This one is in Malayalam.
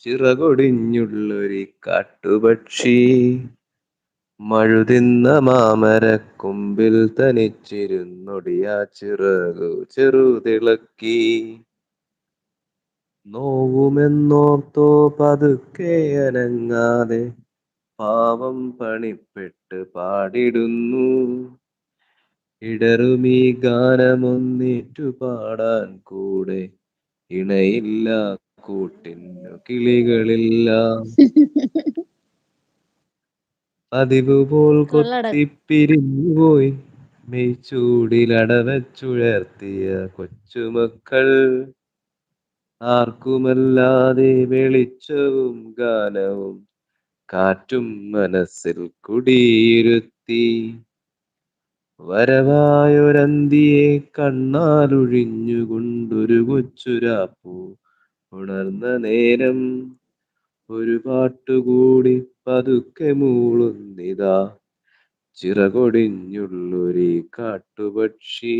ചിറകൊടിഞ്ഞുള്ളൊരു കാട്ടുപക്ഷി മഴുതിന്ന മാമരക്കൊമ്പിൽ തനിച്ചിരുന്നൊടിയാ ചിറകു ചെറുതിളക്കി. നോവുമെന്നോർത്തോ പതുക്കെ അനങ്ങാതെ പാവം പണിപ്പെട്ട് പാടിടുന്നു. ഇടറുമീ ഗാനമൊന്നിറ്റു പാടാൻ കൂടെ ഇണയില്ല, കൂട്ടിന്നു കിളികളില്ല. പതിവുപോൽ കൊള്ളാടാ. കൊത്തിപ്പിരിഞ്ഞുപോയി മെയ്ച്ചൂടിലടവച്ചുയർത്തിയ കൊച്ചുമക്കൾ. ആർക്കുമല്ലാതെ വെളിച്ചവും ഗാനവും കാറ്റും മനസ്സിൽ കുടിയിരുത്തി. വരവായൊരന്തിയെ കണ്ണാലൊഴിഞ്ഞുകൊണ്ടൊരു കൊച്ചുരാപ്പു ഉണർന്ന നേരം ഒരു പാട്ടുകൂടി പതുക്കെ മൂളുന്നിതാ ചിറകൊടിഞ്ഞുള്ളൊരു കാട്ടുപക്ഷി.